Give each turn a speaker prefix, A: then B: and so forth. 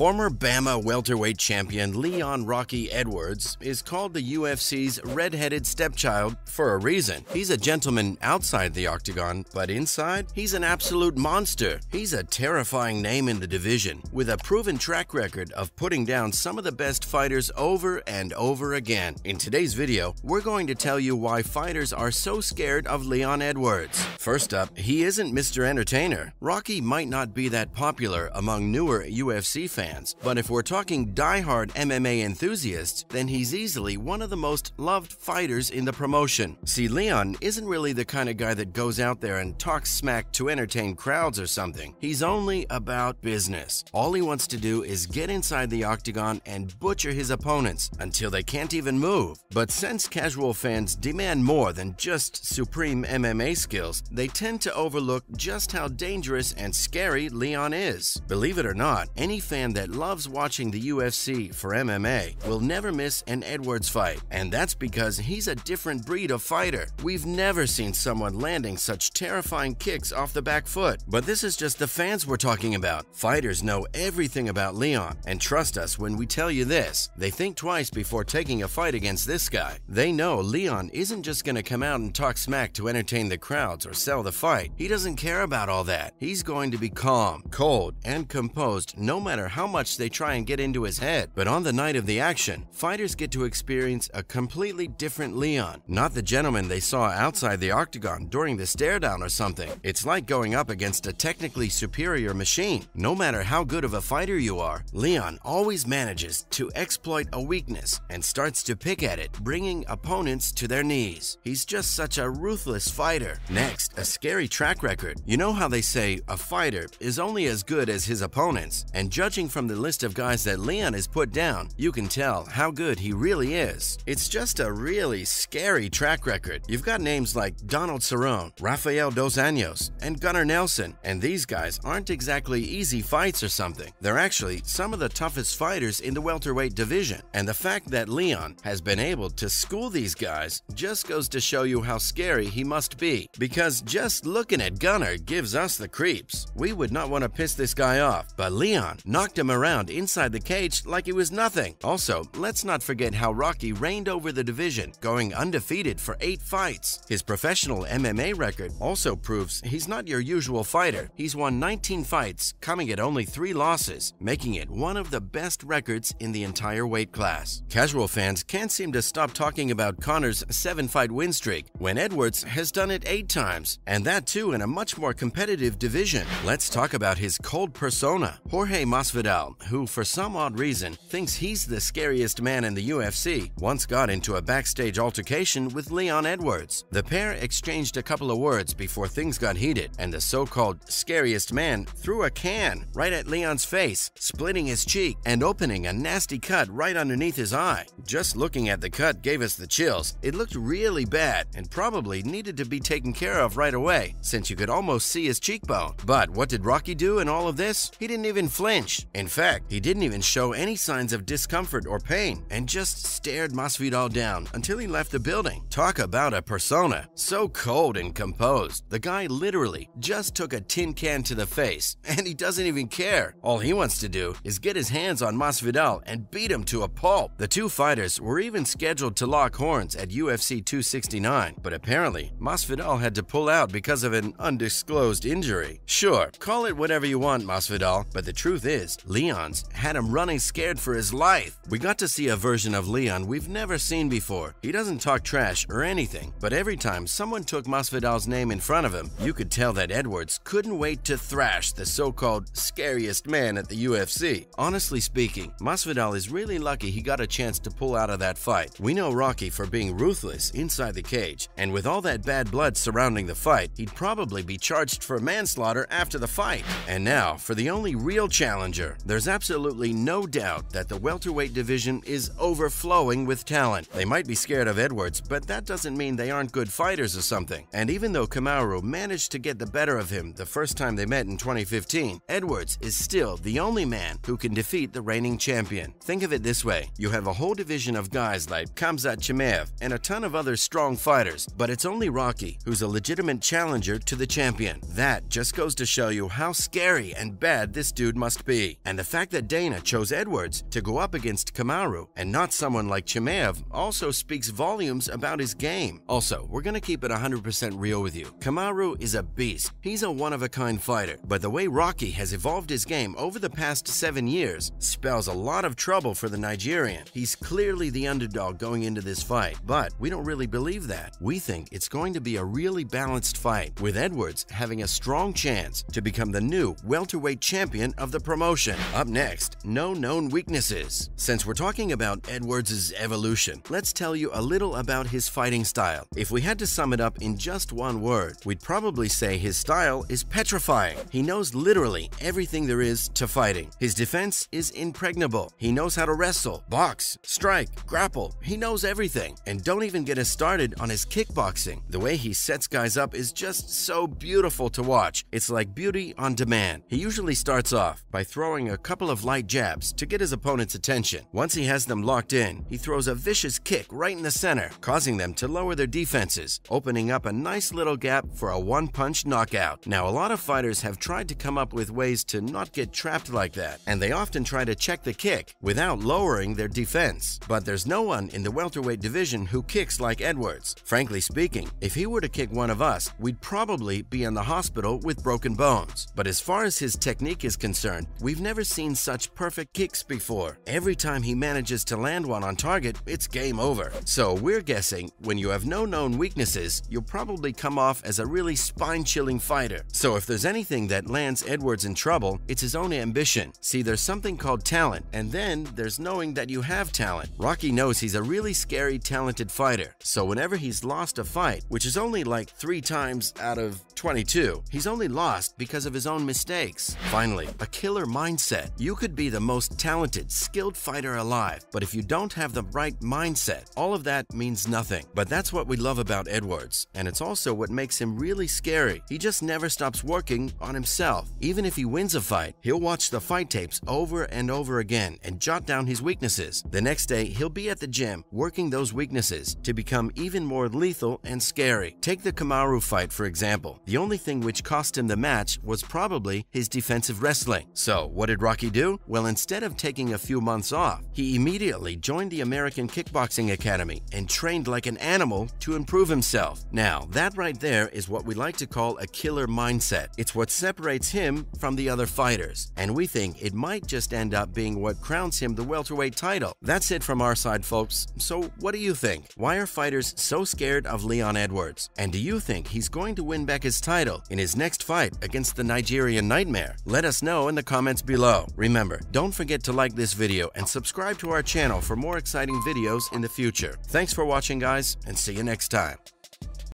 A: Former BAMMA Welterweight Champion Leon "Rocky" Edwards is called the UFC's red-headed stepchild for a reason. He's a gentleman outside the octagon, but inside, he's an absolute monster. He's a terrifying name in the division, with a proven track record of putting down some of the best fighters over and over again. In today's video, we're going to tell you why fighters are so scared of Leon Edwards. First up, he isn't Mr. Entertainer. Rocky might not be that popular among newer UFC fans, but if we're talking die-hard MMA enthusiasts, then he's easily one of the most loved fighters in the promotion. See, Leon isn't really the kind of guy that goes out there and talks smack to entertain crowds or something. He's only about business. All he wants to do is get inside the octagon and butcher his opponents until they can't even move. But since casual fans demand more than just supreme MMA skills, they tend to overlook just how dangerous and scary Leon is. Believe it or not, any fan that loves watching the UFC for MMA will never miss an Edwards fight, and that's because he's a different breed of fighter. We've never seen someone landing such terrifying kicks off the back foot. But this is just the fans we're talking about. Fighters know everything about Leon, and trust us when we tell you this, they think twice before taking a fight against this guy. They know Leon isn't just gonna come out and talk smack to entertain the crowds or sell the fight. He doesn't care about all that. He's going to be calm, cold, and composed no matter how much they try and get into his head. But on the night of the action, fighters get to experience a completely different Leon, not the gentleman they saw outside the octagon during the stare down or something. It's like going up against a technically superior machine. No matter how good of a fighter you are, Leon always manages to exploit a weakness and starts to pick at it, bringing opponents to their knees. He's just such a ruthless fighter. Next, a scary track record. You know how they say a fighter is only as good as his opponents, and judging from the list of guys that Leon has put down, you can tell how good he really is. It's just a really scary track record. You've got names like Donald Cerrone, Rafael Dos Anjos, and Gunnar Nelson, and these guys aren't exactly easy fights or something. They're actually some of the toughest fighters in the welterweight division, and the fact that Leon has been able to school these guys just goes to show you how scary he must be, because just looking at Gunnar gives us the creeps. We would not want to piss this guy off, but Leon knocked him around inside the cage like it was nothing. Also, let's not forget how Rocky reigned over the division, going undefeated for 8 fights. His professional MMA record also proves he's not your usual fighter. He's won 19 fights, coming at only 3 losses, making it one of the best records in the entire weight class. Casual fans can't seem to stop talking about Conor's 7-fight win streak, when Edwards has done it 8 times, and that too in a much more competitive division. Let's talk about his cold persona. Jorge Masvidal, who for some odd reason thinks he's the scariest man in the UFC, once got into a backstage altercation with Leon Edwards. The pair exchanged a couple of words before things got heated, and the so-called scariest man threw a can right at Leon's face, splitting his cheek and opening a nasty cut right underneath his eye. Just looking at the cut gave us the chills. It looked really bad and probably needed to be taken care of right away, since you could almost see his cheekbone. But what did Rocky do in all of this? He didn't even flinch. In fact, he didn't even show any signs of discomfort or pain, and just stared Masvidal down until he left the building. Talk about a persona. So cold and composed. The guy literally just took a tin can to the face, and he doesn't even care. All he wants to do is get his hands on Masvidal and beat him to a pulp. The two fighters were even scheduled to lock horns at UFC 269, but apparently Masvidal had to pull out because of an undisclosed injury. Sure, call it whatever you want, Masvidal, but the truth is, Leon's had him running scared for his life. We got to see a version of Leon we've never seen before. He doesn't talk trash or anything, but every time someone took Masvidal's name in front of him, you could tell that Edwards couldn't wait to thrash the so-called scariest man at the UFC. Honestly speaking, Masvidal is really lucky he got a chance to pull out of that fight. We know Rocky for being ruthless inside the cage, and with all that bad blood surrounding the fight, he'd probably be charged for manslaughter after the fight. And now, for the only real challenger, there's absolutely no doubt that the welterweight division is overflowing with talent. They might be scared of Edwards, but that doesn't mean they aren't good fighters or something. And even though Kamaru managed to get the better of him the first time they met in 2015, Edwards is still the only man who can defeat the reigning champion. Think of it this way, you have a whole division of guys like Khamzat Chimaev and a ton of other strong fighters, but it's only Rocky who's a legitimate challenger to the champion. That just goes to show you how scary and bad this dude must be. And the fact that Dana chose Edwards to go up against Kamaru and not someone like Chimaev also speaks volumes about his game. Also, we're gonna keep it 100% real with you. Kamaru is a beast. He's a one-of-a-kind fighter, but the way Rocky has evolved his game over the past 7 years spells a lot of trouble for the Nigerian. He's clearly the underdog going into this fight, but we don't really believe that. We think it's going to be a really balanced fight, with Edwards having a strong chance to become the new welterweight champion of the promotion. Up next, no known weaknesses. Since we're talking about Edwards' evolution, let's tell you a little about his fighting style. If we had to sum it up in just one word, we'd probably say his style is petrifying. He knows literally everything there is to fighting. His defense is impregnable. He knows how to wrestle, box, strike, grapple. He knows everything. And don't even get us started on his kickboxing. The way he sets guys up is just so beautiful to watch. It's like beauty on demand. He usually starts off by throwing a couple of light jabs to get his opponent's attention. Once he has them locked in, he throws a vicious kick right in the center, causing them to lower their defenses, opening up a nice little gap for a one-punch knockout. Now, a lot of fighters have tried to come up with ways to not get trapped like that, and they often try to check the kick without lowering their defense. But there's no one in the welterweight division who kicks like Edwards. Frankly speaking, if he were to kick one of us, we'd probably be in the hospital with broken bones. But as far as his technique is concerned, we've never seen such perfect kicks before. Every time he manages to land one on target, it's game over. So we're guessing when you have no known weaknesses, you'll probably come off as a really spine-chilling fighter. So if there's anything that lands Edwards in trouble, it's his own ambition. See, there's something called talent, and then there's knowing that you have talent. Rocky knows he's a really scary, talented fighter. So whenever he's lost a fight, which is only like 3 times out of 22, he's only lost because of his own mistakes. Finally, a killer mindset. You could be the most talented, skilled fighter alive, but if you don't have the right mindset, all of that means nothing. But that's what we love about Edwards, and it's also what makes him really scary. He just never stops working on himself. Even if he wins a fight, he'll watch the fight tapes over and over again and jot down his weaknesses. The next day, he'll be at the gym working those weaknesses to become even more lethal and scary. Take the Kamaru fight, for example. The only thing which cost him the match was probably his defensive wrestling. So what did Rocky do? Well, instead of taking a few months off, he immediately joined the American Kickboxing Academy and trained like an animal to improve himself. Now, that right there is what we like to call a killer mindset. It's what separates him from the other fighters, and we think it might just end up being what crowns him the welterweight title. That's it from our side, folks. So what do you think? Why are fighters so scared of Leon Edwards? And do you think he's going to win back his title in his next fight against the Nigerian Nightmare? Let us know in the comments below. Remember, don't forget to like this video and subscribe to our channel for more exciting videos in the future. Thanks for watching, guys, and see you next time.